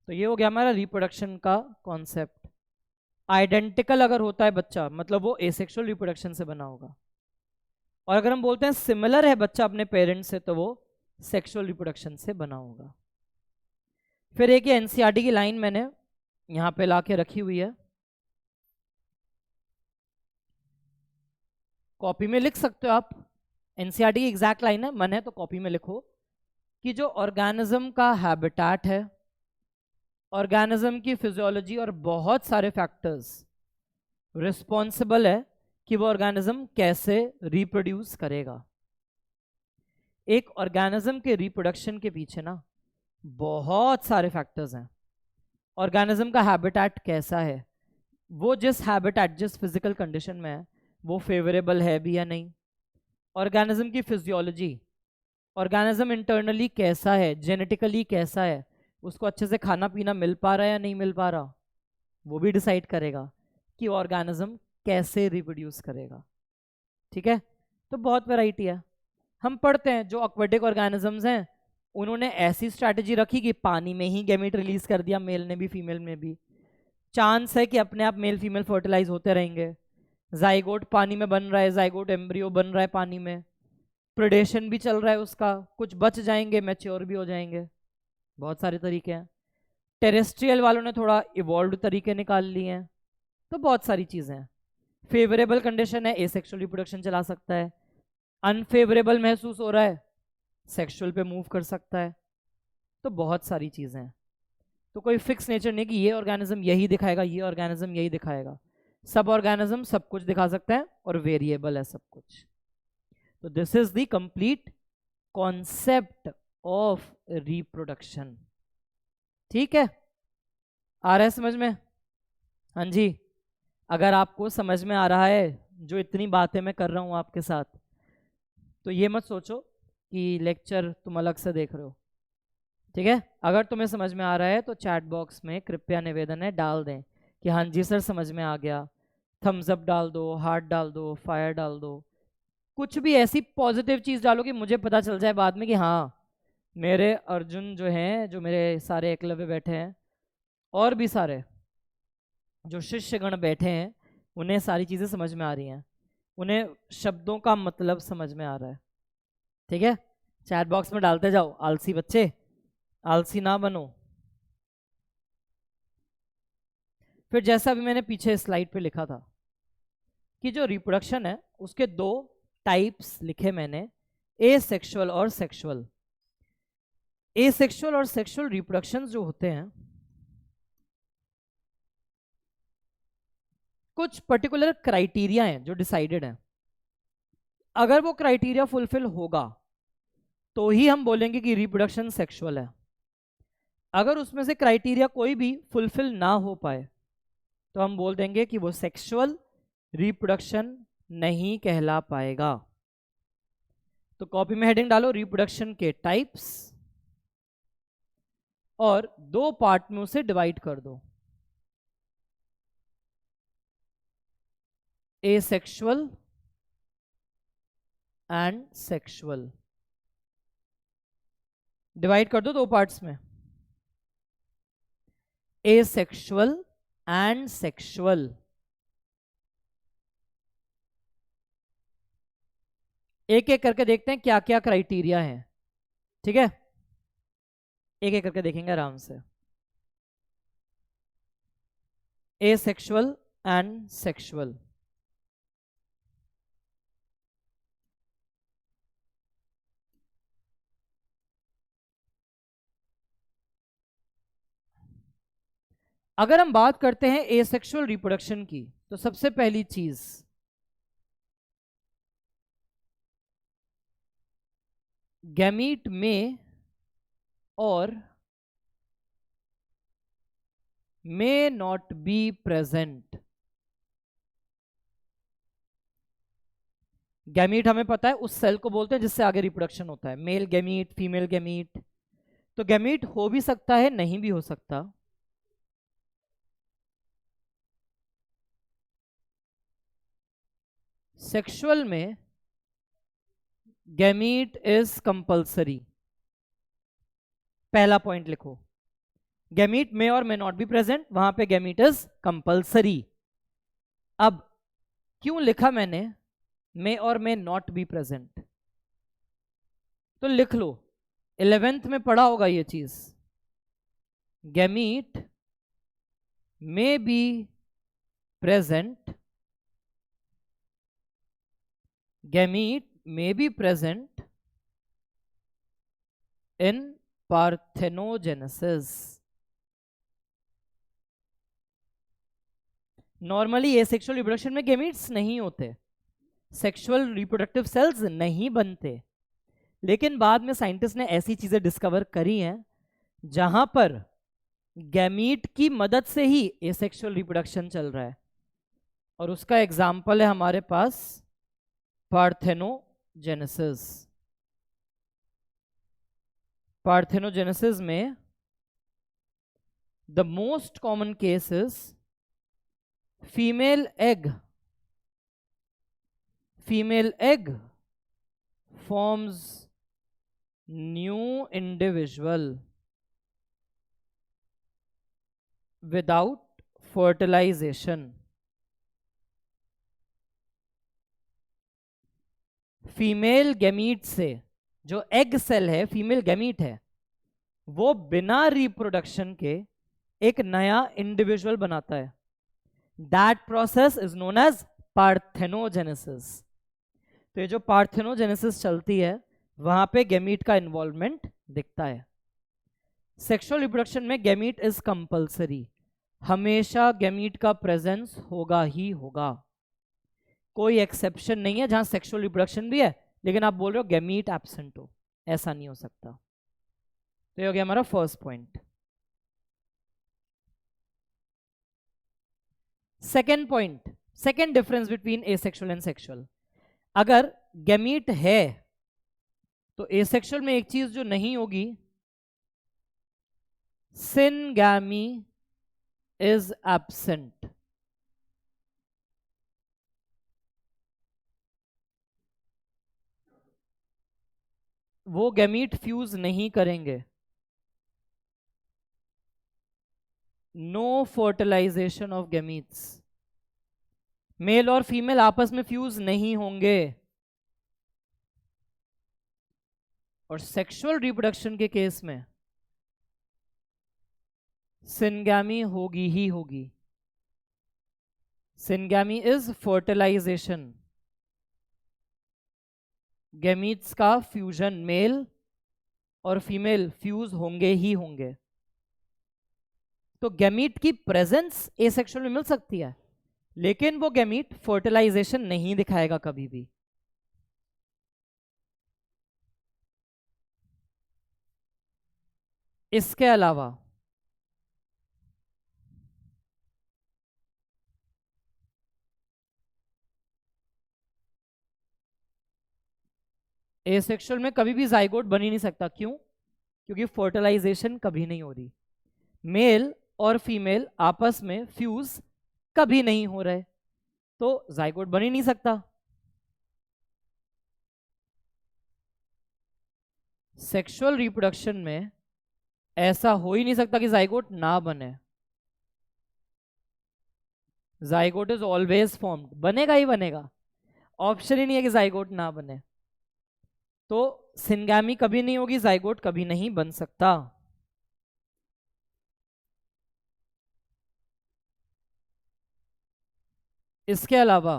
तो ये हो गया हमारा रिप्रोडक्शन का कॉन्सेप्ट। आइडेंटिकल अगर होता है बच्चा मतलब वो एसेक्सुअल रिप्रोडक्शन से बना होगा, और अगर हम बोलते हैं सिमिलर है बच्चा अपने पेरेंट्स से तो वो सेक्सुअल रिप्रोडक्शन से बना होगा। फिर एक एनसीईआरटी की लाइन मैंने यहां पे लाके रखी हुई है, कॉपी में लिख सकते हो आप, एनसीईआरटी की एग्जैक्ट लाइन है, मन है तो कॉपी में लिखो कि जो ऑर्गेनिज्म का हैबिटेट है, ऑर्गेनिज्म की फिजियोलॉजी और बहुत सारे फैक्टर्स रिस्पॉन्सिबल है कि वो ऑर्गेनिज्म कैसे रिप्रोड्यूस करेगा। एक ऑर्गेनिज्म के रिप्रोडक्शन के पीछे ना बहुत सारे फैक्टर्स हैं। ऑर्गेनिज्म का हैबिटेट कैसा है, वो जिस हैबिटेट जिस फिजिकल कंडीशन में है वो फेवरेबल है भी या नहीं, ऑर्गेनिज्म की फिजियोलॉजी, ऑर्गेनिज्म इंटरनली कैसा है, जेनेटिकली कैसा है, उसको अच्छे से खाना पीना मिल पा रहा है या नहीं मिल पा रहा, वो भी डिसाइड करेगा कि ऑर्गेनिज्म कैसे रिप्रोड्यूस करेगा। ठीक है, तो बहुत वैरायटी है। हम पढ़ते हैं जो एक्वेटिक ऑर्गेनिजम्स हैं उन्होंने ऐसी स्ट्रैटेजी रखी कि पानी में ही गैमीट रिलीज कर दिया, मेल ने भी फीमेल में भी, चांस है कि अपने आप मेल फीमेल फर्टिलाइज होते रहेंगे, जाइगोट पानी में बन रहा है, जाइगोट एम्ब्रियो बन रहा है पानी में, प्रेडेशन भी चल रहा है उसका, कुछ बच जाएंगे मैच्योर भी हो जाएंगे, बहुत सारे तरीके हैं। टेरेस्ट्रियल वालों ने थोड़ा इवॉल्व तरीके निकाल लिए हैं, तो बहुत सारी चीज़ें हैं। फेवरेबल कंडीशन है एसेक्सुअल रिप्रोडक्शन चला सकता है, अनफेवरेबल महसूस हो रहा है सेक्सुअल पे मूव कर सकता है, तो बहुत सारी चीज़ें हैं। तो कोई फिक्स नेचर नहीं कि ये ऑर्गेनिज्म यही दिखाएगा, ये ऑर्गेनिज्म यही दिखाएगा, सब ऑर्गेनिज्म सब कुछ दिखा सकता है और वेरिएबल है सब कुछ। तो this is the complete concept of reproduction. ठीक है, आ रहा है समझ में? हाँ जी, अगर आपको समझ में आ रहा है जो इतनी बातें मैं कर रहा हूँ आपके साथ, तो ये मत सोचो कि लेक्चर तुम अलग से देख रहे हो। ठीक है, अगर तुम्हें समझ में आ रहा है तो चैट बॉक्स में कृपया निवेदन है डाल दें कि हाँ जी सर समझ में आ गया, थम्स अप डाल दो, हार्ट डाल दो, फायर डाल दो, कुछ भी ऐसी पॉजिटिव चीज़ डालो कि मुझे पता चल जाए बाद में कि हाँ मेरे अर्जुन जो हैं, जो मेरे सारे एकलव्य बैठे हैं और भी सारे जो शिष्यगण बैठे हैं उन्हें सारी चीज़ें समझ में आ रही हैं, उन्हें शब्दों का मतलब समझ में आ रहा है। ठीक है, चैट बॉक्स में डालते जाओ, आलसी बच्चे आलसी ना बनो। फिर जैसा भी मैंने पीछे स्लाइड पे लिखा था कि जो रिप्रोडक्शन है उसके दो टाइप्स लिखे मैंने, एसेक्सुअल और सेक्सुअल। एसेक्सुअल और सेक्सुअल रिप्रोडक्शन जो होते हैं कुछ पर्टिकुलर क्राइटेरिया हैं जो डिसाइडेड हैं, अगर वो क्राइटेरिया फुलफिल होगा तो ही हम बोलेंगे कि रिप्रोडक्शन सेक्सुअल है। अगर उसमें से क्राइटेरिया कोई भी फुलफिल ना हो पाए तो हम बोल देंगे कि वो सेक्सुअल रिप्रोडक्शन नहीं कहला पाएगा। तो कॉपी में हेडिंग डालो रिप्रोडक्शन के टाइप्स और दो पार्ट में उसे डिवाइड कर दो, एसेक्सुअल एंड सेक्सुअल, डिवाइड कर दो दो पार्ट्स में, एसेक्सुअल एंड सेक्सुअल। एक एक करके देखते हैं क्या क्या क्राइटेरिया है। ठीक है, एक एक करके देखेंगे आराम से। एसेक्सुअल एंड सेक्सुअल, अगर हम बात करते हैं एसेक्सुअल रिप्रोडक्शन की तो सबसे पहली चीज गैमीट में और may not be present। Gamete हमें पता है उस सेल को बोलते हैं जिससे आगे रिप्रोडक्शन होता है, मेल गैमीट, फीमेल गैमीट। तो गैमीट हो भी सकता है, नहीं भी हो सकता। सेक्सुअल में गैमीट इज कंपल्सरी, पहला पॉइंट लिखो। गैमीट मे और मे नॉट बी प्रेजेंट, वहां पे गैमीट इज कंपल्सरी। अब क्यों लिखा मैंने मे और मे नॉट बी प्रेजेंट? तो लिख लो, 11th में पढ़ा होगा ये चीज। Gamete may be present, gamete may be present in parthenogenesis. Normally asexual reproduction में गैमीट्स नहीं होते, सेक्सुअल रिप्रोडक्टिव सेल्स नहीं बनते, लेकिन बाद में साइंटिस्ट ने ऐसी चीजें डिस्कवर करी हैं जहां पर गैमीट की मदद से ही एसेक्सुअल रिप्रोडक्शन चल रहा है, और उसका एग्जाम्पल है हमारे पास पार्थेनोजेनेसिस। पार्थेनोजेनेसिस में the most common case is female egg forms new individual without fertilization. Female gamete से, जो एग सेल है, फीमेल गैमीट है, वो बिना रिप्रोडक्शन के एक नया इंडिविजुअल बनाता है। That process is known as parthenogenesis. तो ये जो पार्थेनोजेनेसिस चलती है वहां पे गैमीट का इन्वॉल्वमेंट दिखता है। सेक्सुअल रिप्रोडक्शन में गैमीट इज कंपल्सरी, हमेशा गैमीट का प्रेजेंस होगा ही होगा, कोई एक्सेप्शन नहीं है जहां सेक्सुअल रिप्रोडक्शन भी है लेकिन आप बोल रहे हो गैमीट एब्सेंट हो, ऐसा नहीं हो सकता। तो ये हो गया हमारा first point. Second point, second difference between asexual and sexual. अगर गैमीट है तो एसेक्सुअल में एक चीज जो नहीं होगी, सिनगैमी इज एब्सेंट। वो गैमीट फ्यूज नहीं करेंगे, no fertilization of gametes, male और फीमेल आपस में फ्यूज नहीं होंगे। और सेक्सुअल रिप्रोडक्शन के केस में सिनगैमी होगी ही होगी। सिनगैमी इज फर्टिलाइजेशन, गैमीट्स का फ्यूजन, मेल और फीमेल फ्यूज होंगे ही होंगे। तो गैमीट की प्रेजेंस एसेक्सुअल में मिल सकती है लेकिन वो गैमीट फर्टिलाइजेशन नहीं दिखाएगा कभी भी। इसके अलावा एसेक्सुअल में कभी भी जाइगोट बन ही नहीं सकता। क्यों? क्योंकि फर्टिलाइजेशन कभी नहीं हो रही, मेल और फीमेल आपस में फ्यूज कभी नहीं हो रहे, तो जाइगोट बन ही नहीं सकता। सेक्सुअल रिप्रोडक्शन में ऐसा हो ही नहीं सकता कि जाइगोट ना बने, जाइगोट इज ऑलवेज फॉर्म्ड, बनेगा ही बनेगा, ऑप्शन ही नहीं है कि जाइगोट ना बने। तो सिनगैमी कभी नहीं होगी, जाइगोट कभी नहीं बन सकता। इसके अलावा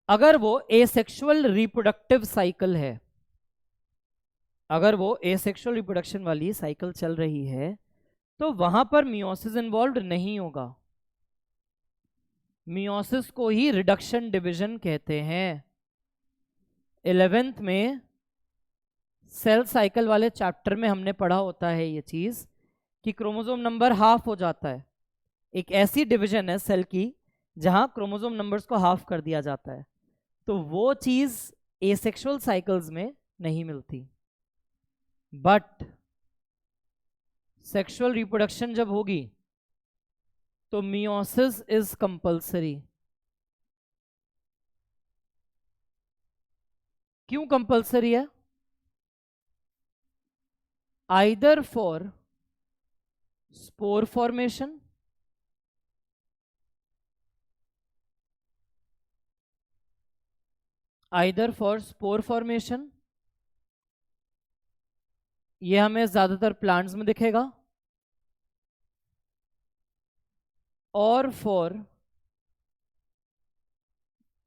अगर वो एसेक्सुअल रिप्रोडक्टिव साइकिल है, अगर वो एसेक्सुअल रिप्रोडक्शन वाली साइकिल चल रही है तो वहां पर मियोसिस इन्वॉल्व नहीं होगा। मियोसिस को ही रिडक्शन डिवीजन कहते हैं। 11th में सेल साइकिल वाले चैप्टर में हमने पढ़ा होता है ये चीज कि क्रोमोसोम नंबर हाफ हो जाता है। एक ऐसी डिवीजन है सेल की जहां क्रोमोसोम नंबर्स को हाफ कर दिया जाता है, तो वो चीज एसेक्सुअल साइकिल्स में नहीं मिलती। बट सेक्सुअल रिप्रोडक्शन जब होगी तो मियोसिस इज कंपल्सरी। क्यों कंपल्सरी है? Either for spore formation, either for spore formation, ये हमें ज्यादातर प्लांट्स में दिखेगा, और फॉर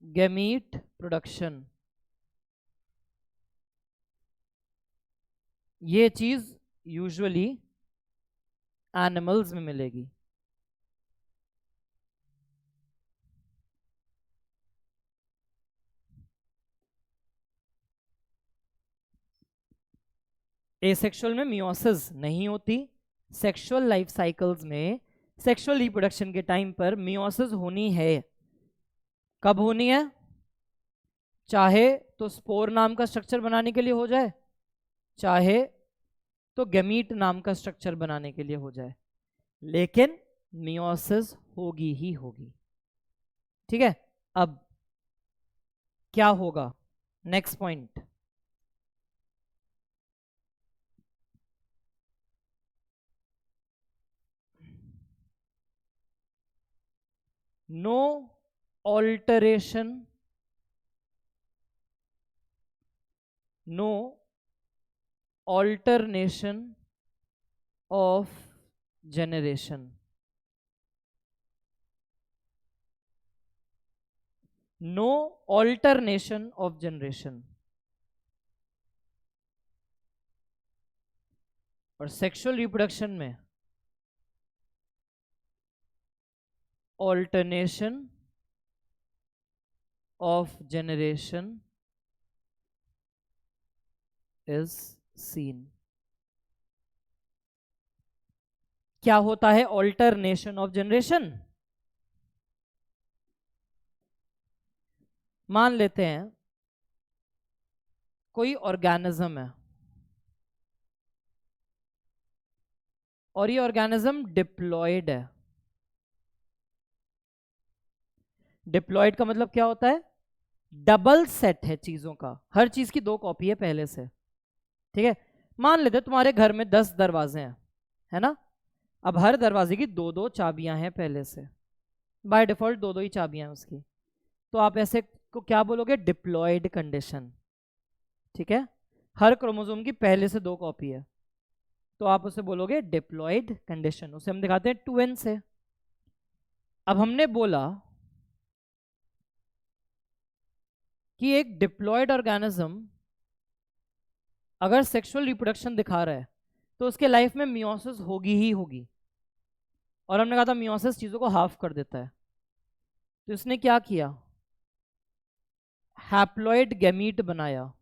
गैमीट प्रोडक्शन। ये चीज यूजुअली एनिमल्स में मिलेगी। एसेक्सुअल में मियोसिस नहीं होती। सेक्सुअल लाइफ साइकिल्स में सेक्सुअल रिप्रोडक्शन के टाइम पर मियोसिस होनी है। कब होनी है? चाहे तो स्पोर नाम का स्ट्रक्चर बनाने के लिए हो जाए, चाहे तो गैमीट नाम का स्ट्रक्चर बनाने के लिए हो जाए, लेकिन मियोसिस होगी ही होगी। ठीक है, अब क्या होगा? Next point, no alternation, no alternation of generation, no alternation of generation। और सेक्सुअल रिप्रोडक्शन में alternation of generation is seen। क्या होता है ऑल्टरनेशन ऑफ जनरेशन? मान लेते हैं कोई ऑर्गेनिज्म है और ये ऑर्गेनिज्म डिप्लॉयड है। डिप्लॉयड का मतलब क्या होता है? डबल सेट है चीजों का, हर चीज की दो कॉपी है पहले से। ठीक है, मान लेते हैं तुम्हारे घर में 10 दरवाजे हैं, है ना? अब हर दरवाजे की दो दो चाबियां हैं पहले से, बाय डिफॉल्ट दो दो ही चाबियां हैं उसकी। तो आप ऐसे को क्या बोलोगे? Diploid condition. ठीक है, हर क्रोमोसोम की पहले से दो कॉपी है, तो आप उसे बोलोगे डिप्लॉयड कंडीशन। उसे हम दिखाते हैं 2n से। अब हमने बोला कि एक डिप्लॉयड ऑर्गेनिज्म अगर सेक्सुअल रिप्रोडक्शन दिखा रहा है तो उसके लाइफ में मियोसिस होगी ही होगी। और हमने कहा था मियोसिस चीजों को हाफ कर देता है, तो इसने क्या किया? हैप्लॉइड गैमीट बनाया।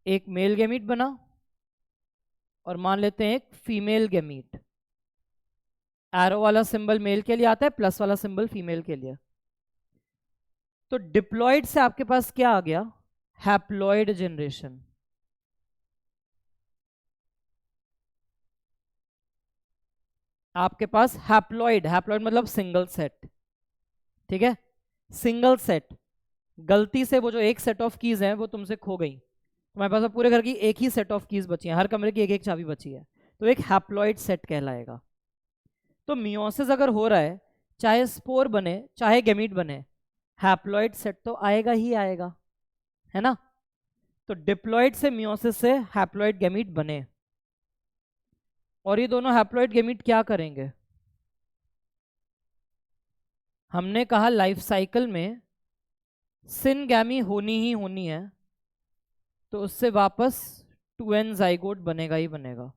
एक मेल गैमीट बना और मान लेते हैं एक फीमेल गैमीट। एरो वाला सिंबल मेल के लिए आता है, प्लस वाला सिंबल फीमेल के लिए। तो डिप्लॉयड से आपके पास क्या आ गया? Haploid generation. आपके पास हैप्लॉइड, हैप्लॉइड मतलब सिंगल सेट। ठीक है, सिंगल सेट। गलती से वो जो एक सेट ऑफ कीज हैं वो तुमसे खो गई, तुम्हारे पास पूरे घर की एक ही सेट ऑफ कीज बची है, हर कमरे की एक एक चाबी बची है, तो एक हैप्लॉइड सेट कहलाएगा। तो मियोसिस अगर हो रहा है, चाहे स्पोर बने चाहे गैमीट बने, हैप्लॉइड सेट तो आएगा ही आएगा, है ना? तो डिप्लॉइड से मियोसिस से हैप्लॉइड गैमीट बने, और ये दोनों हैप्लॉइड गैमीट क्या करेंगे? हमने कहा लाइफ साइकिल में सिनगैमी होनी ही होनी है, तो उससे वापस 2n जाइगोट बनेगा ही बनेगा,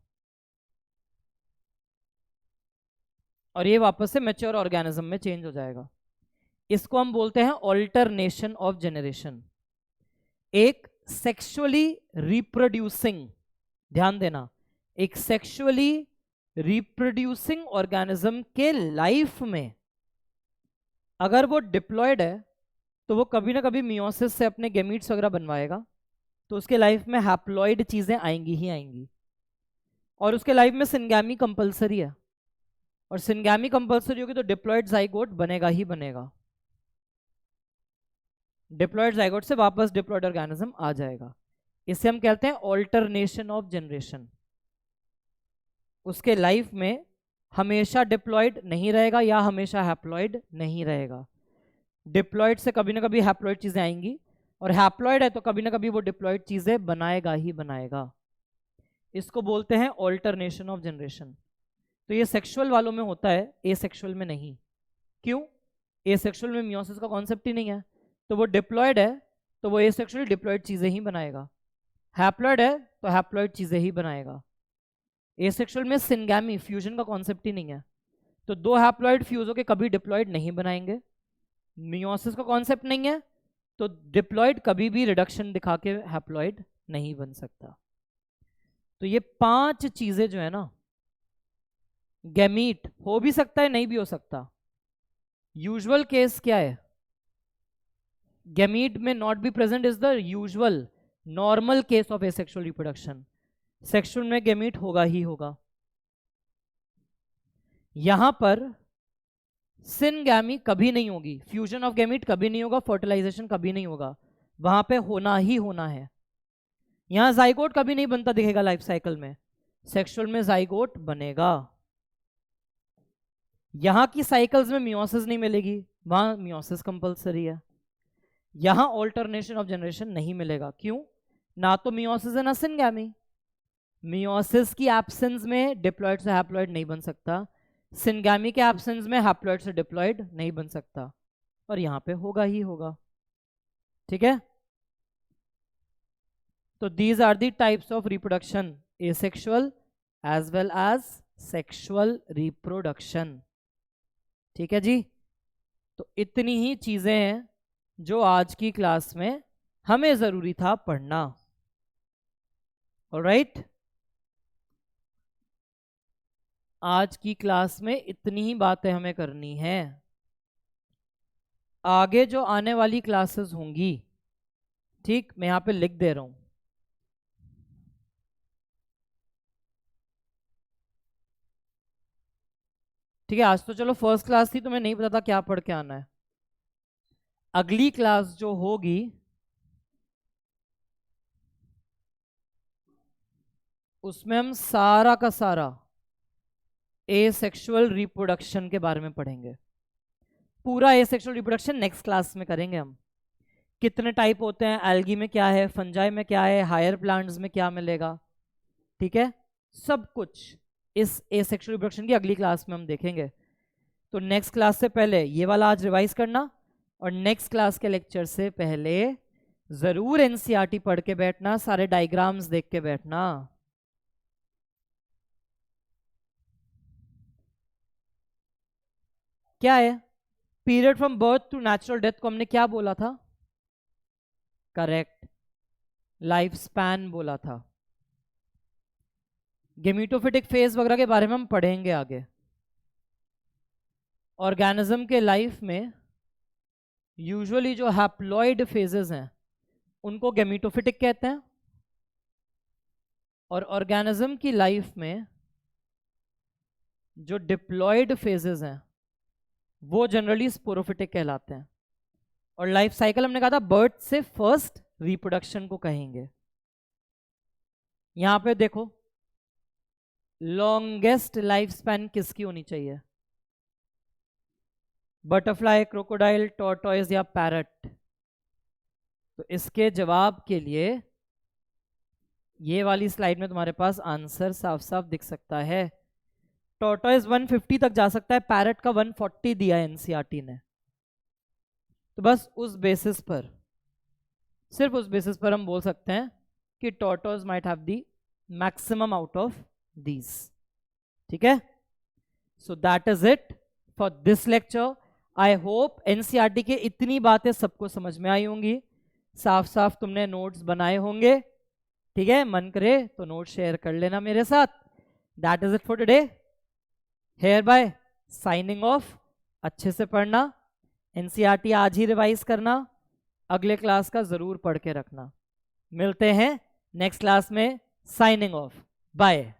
और ये वापस से मैच्योर ऑर्गेनिज्म में चेंज हो जाएगा। इसको हम बोलते हैं ऑल्टरनेशन ऑफ जनरेशन। एक सेक्सुअली रिप्रोड्यूसिंग, ध्यान देना, एक सेक्सुअली रिप्रोड्यूसिंग ऑर्गेनिज्म के लाइफ में अगर वो डिप्लॉयड है तो वो कभी ना कभी मियोसिस से अपने गेमीट्स वगैरह बनवाएगा, तो उसके लाइफ में हैप्लॉइड चीजें आएंगी ही आएंगी, और उसके लाइफ में सिंगैमी कंपलसरी है, और सिंगैमी कंपलसरी होगी तो डिप्लॉयड जाइगोट बनेगा ही बनेगा, डिप्लॉयड जाइगोट से वापस डिप्लॉयड ऑर्गेनिज्म आ जाएगा। इसे हम कहते हैं ऑल्टरनेशन ऑफ जनरेशन। उसके लाइफ में हमेशा डिप्लॉयड नहीं रहेगा या हमेशा हैप्लॉयड नहीं रहेगा, डिप्लॉयड से कभी ना कभी हैप्लॉयड चीजें आएंगी, और हैप्लॉयड है तो कभी ना कभी वो डिप्लॉयड चीजें बनाएगा ही बनाएगा। इसको बोलते हैं ऑल्टरनेशन ऑफ जनरेशन। तो ये सेक्सुअल वालों में होता है, एसेक्सुअल में नहीं। क्यों? एसेक्सुअल में मियोसिस का कॉन्सेप्ट ही नहीं है, तो वो डिप्लॉयड है तो वो एसेक्सुअल डिप्लॉयड चीजें ही बनाएगा, हैप्लॉयड है तो हैप्लॉयड चीजें ही बनाएगा। एसेक्सुअल में सिंगैमी फ्यूजन का कॉन्सेप्ट ही नहीं है, तो दो हैप्लॉयड फ्यूज होकर कभी डिप्लॉयड नहीं बनाएंगे। मियोसिस का कॉन्सेप्ट नहीं है तो डिप्लॉयड कभी भी रिडक्शन दिखा के हैप्लॉयड नहीं बन सकता। तो ये 5 चीजें जो है ना, गैमीट हो भी सकता है नहीं भी हो सकता। यूजुअल केस क्या है? गैमीट में not be present is the usual normal case of asexual reproduction. Sexual में गैमीट होगा ही होगा। यहां पर सिनगैमी कभी नहीं होगी, फ्यूजन ऑफ गैमीट कभी नहीं होगा, फर्टिलाइजेशन कभी नहीं होगा, वहां पे होना ही होना है। यहां जाइगोट कभी नहीं बनता दिखेगा लाइफ साइकिल में, सेक्सुअल में जाइगोट बनेगा। यहां की साइकिल्स में मियोसिस नहीं मिलेगी, वहां मियोसिस कंपलसरी है। यहां ऑल्टरनेशन ऑफ जनरेशन नहीं मिलेगा। क्यों? ना तो मियोसिस है ना सिनगैमी। मियोसिस की एब्सेंस में डिप्लॉयड से हैप्लॉयड नहीं बन सकता, सिनगैमी के एब्सेंस में हैप्लॉयड से डिप्लॉयड नहीं बन सकता, और यहां पे होगा ही होगा। ठीक है, तो these are the types of reproduction, asexual as well as sexual reproduction. ठीक है जी, तो इतनी ही चीजें हैं जो आज की क्लास में हमें जरूरी था पढ़ना। ऑलराइट, आज की क्लास में इतनी ही बातें हमें करनी है। आगे जो आने वाली क्लासेस होंगी, ठीक, मैं यहां पे लिख दे रहा हूं, ठीक है। आज तो चलो फर्स्ट क्लास थी, तुम्हें नहीं पता था क्या पढ़ के आना है। अगली क्लास जो होगी उसमें हम सारा का सारा एसेक्सुअल रिप्रोडक्शन के बारे में पढ़ेंगे। पूरा एसेक्सुअल रिप्रोडक्शन नेक्स्ट क्लास में करेंगे हम। कितने टाइप होते हैं, एल्गी में क्या है, फंजाई में क्या है, हायर प्लांट्स में क्या मिलेगा, ठीक है, सब कुछ इस एसेक्सुअल रिप्रोडक्शन की अगली क्लास में हम देखेंगे। तो नेक्स्ट क्लास से पहले ये वाला आज रिवाइज करना, और नेक्स्ट क्लास के लेक्चर से पहले जरूर एनसीईआरटी पढ़ के बैठना, सारे डायग्राम्स देख के बैठना। क्या है period from birth to natural death को हमने क्या बोला था? करेक्ट, लाइफ स्पैन बोला था। गेमिटोफिटिक फेज वगैरह के बारे में हम पढ़ेंगे आगे। ऑर्गेनिज्म के लाइफ में यूजुअली जो हैप्लॉइड फेजेस हैं उनको गेमिटोफिटिक कहते हैं, और ऑर्गेनिज्म की लाइफ में जो डिप्लॉइड फेजेस हैं वो जनरली स्पोरोफिटिक कहलाते हैं। और लाइफ साइकिल हमने कहा था बर्थ से फर्स्ट रिप्रोडक्शन को कहेंगे। यहां पे देखो, लॉन्गेस्ट लाइफ स्पैन किसकी होनी चाहिए? बटरफ्लाई, क्रोकोडाइल, टॉर्टॉइज या पैरट? तो इसके जवाब के लिए ये वाली स्लाइड में तुम्हारे पास आंसर साफ साफ दिख सकता है। टॉर्टॉइज 150 तक जा सकता है, पैरट का 140 दिया है एनसीईआरटी ने। तो बस उस बेसिस पर, सिर्फ उस बेसिस पर हम बोल सकते हैं कि tortoise might have the maximum out of these. ठीक है, so that is it for this lecture. I hope NCERT के इतनी बातें सबको समझ में आई होंगी, साफ साफ तुमने नोट्स बनाए होंगे, ठीक है? मन करे तो नोट शेयर कर लेना मेरे साथ. That is it for today. Hereby signing off. अच्छे से पढ़ना, एनसीईआरटी आज ही रिवाइज करना, अगले क्लास का जरूर पढ़ के रखना. मिलते हैं नेक्स्ट क्लास में. Signing off. बाय.